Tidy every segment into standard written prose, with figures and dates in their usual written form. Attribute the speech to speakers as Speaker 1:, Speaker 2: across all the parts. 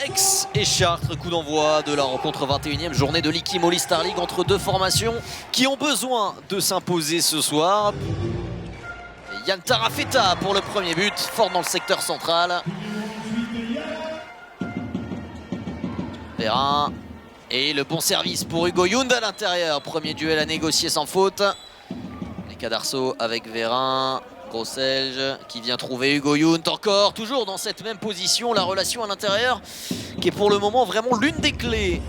Speaker 1: Aix et Chartres, coup d'envoi de la rencontre 21e journée de l'Iki Moly Star League entre deux formations qui ont besoin de s'imposer ce soir. Et Yann Tarafeta pour le premier but, fort dans le secteur central. Vérin et le bon service pour Hugo Yound à l'intérieur. Premier duel à négocier sans faute. Les Cadarceaux avec Vérin. Grosselge qui vient trouver Hugo Yound encore, toujours dans cette même position. La relation à l'intérieur qui est pour le moment vraiment l'une des clés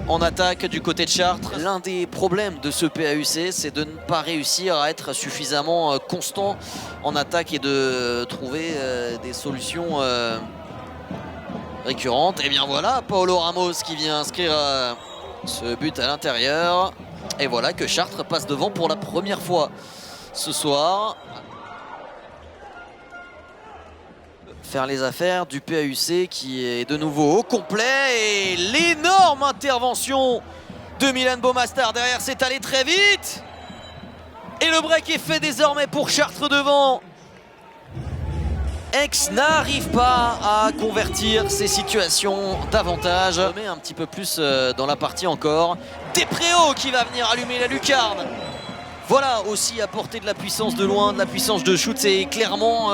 Speaker 1: en attaque du côté de Chartres. L'un des problèmes de ce PAUC, c'est de ne pas réussir à être suffisamment constant en attaque et de trouver des solutions récurrente. Et bien voilà, Paulo Ramos qui vient inscrire ce but à l'intérieur. Et voilà que Chartres passe devant pour la première fois ce soir. Faire les affaires du PAUC qui est de nouveau au complet. Et l'énorme intervention de Milan Beaumastar derrière, c'est allé très vite. Et le break est fait désormais pour Chartres devant. Aix n'arrive pas à convertir ces situations davantage. On met un petit peu plus dans la partie encore. Despréaux qui va venir allumer la lucarne. Voilà aussi apporter de la puissance de loin, de la puissance de shoot. C'est clairement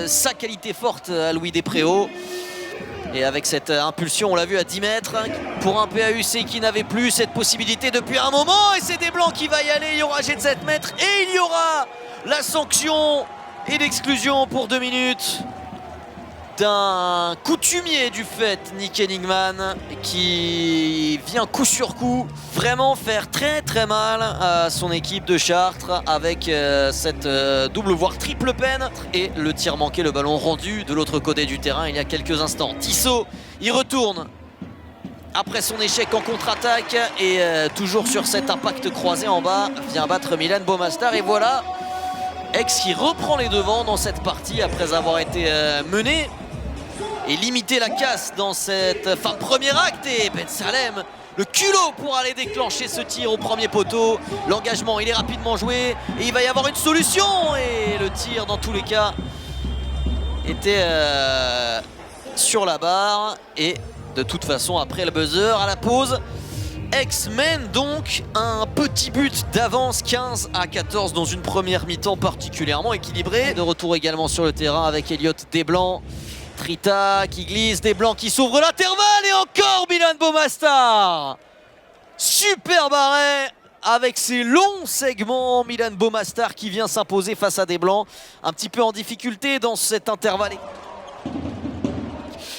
Speaker 1: sa qualité forte à Louis Despréaux. Et avec cette impulsion, on l'a vu à 10 mètres, pour un PAUC qui n'avait plus cette possibilité depuis un moment. Et c'est Desblancs qui va y aller. Il y aura jet de 7 mètres et il y aura la sanction et l'exclusion pour 2 minutes d'un coutumier du fait, Nick Enigman, qui vient coup sur coup vraiment faire très très mal à son équipe de Chartres avec cette double voire triple peine et le tir manqué, le ballon rendu de l'autre côté du terrain il y a quelques instants. Tissot, il retourne après son échec en contre-attaque et toujours sur cet impact croisé en bas vient battre Milan Beaumastar. Et voilà Aix qui reprend les devants dans cette partie après avoir été mené et limiter la casse dans cette fin de premier acte. Et Ben Salem, le culot pour aller déclencher ce tir au premier poteau. L'engagement, il est rapidement joué et il va y avoir une solution. Et le tir, dans tous les cas, était sur la barre. Et de toute façon, après le buzzer, à la pause, Aix mène donc un petit but d'avance 15-14 dans une première mi-temps particulièrement équilibrée. De retour également sur le terrain avec Elliot Desblancs. Trita qui glisse, Desblancs qui s'ouvre l'intervalle et encore Milan Beaumastar. Superbe arrêt avec ses longs segments. Milan Beaumastar qui vient s'imposer face à Desblancs. Un petit peu en difficulté dans cet intervalle.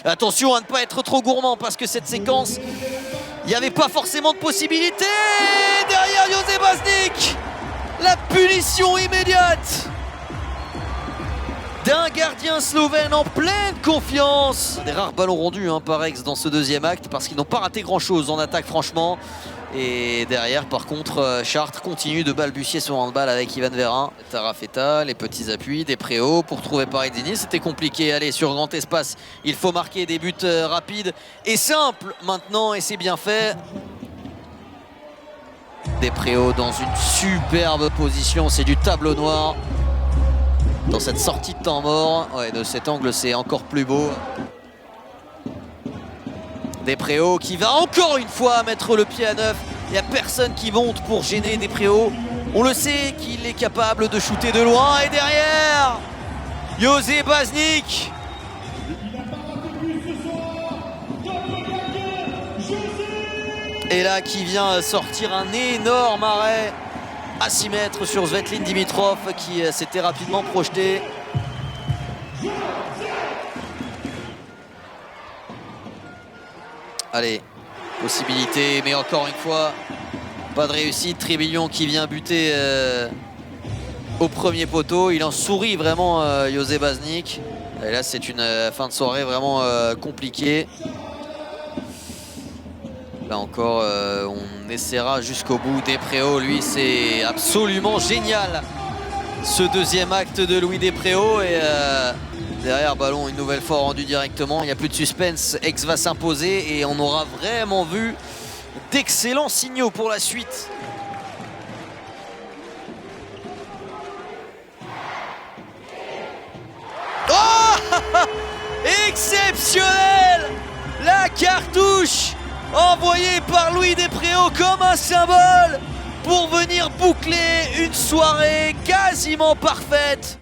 Speaker 1: Attention à ne pas être trop gourmand parce que cette séquence, il n'y avait pas forcément de possibilité. Derrière José Baznik, la punition immédiate d'un gardien slovène en pleine confiance. Des rares ballons rendus par Aix dans ce deuxième acte parce qu'ils n'ont pas raté grand chose en attaque franchement. Et derrière par contre Chartres continue de balbutier son handball avec Ivan Vérin. Tarafeta, les petits appuis, Despréaux pour trouver Parezzini. C'était compliqué, allez sur grand espace, il faut marquer des buts rapides et simples maintenant et c'est bien fait. Despréaux dans une superbe position, c'est du tableau noir. Dans cette sortie de temps mort, ouais, de cet angle c'est encore plus beau. Despréaux qui va encore une fois mettre le pied à neuf. Il n'y a personne qui monte pour gêner Despréaux. On le sait qu'il est capable de shooter de loin. Et derrière, José Baznik. Et là qui vient sortir un énorme arrêt à 6 mètres sur Svetlin Dimitrov qui s'était rapidement projeté. Allez, possibilité, mais encore une fois, pas de réussite. Trébillon qui vient buter au premier poteau. Il en sourit vraiment, José Baznik. Et là, c'est une fin de soirée vraiment compliquée. Là encore, on essaiera jusqu'au bout. Despréaux, lui, c'est absolument génial. Ce deuxième acte de Louis Despréaux. Et derrière, ballon une nouvelle fois rendu directement. Il n'y a plus de suspense. Aix va s'imposer et on aura vraiment vu d'excellents signaux pour la suite. Oh exceptionnel! cartouche envoyée par Louis Despréaux comme un symbole pour venir boucler une soirée quasiment parfaite.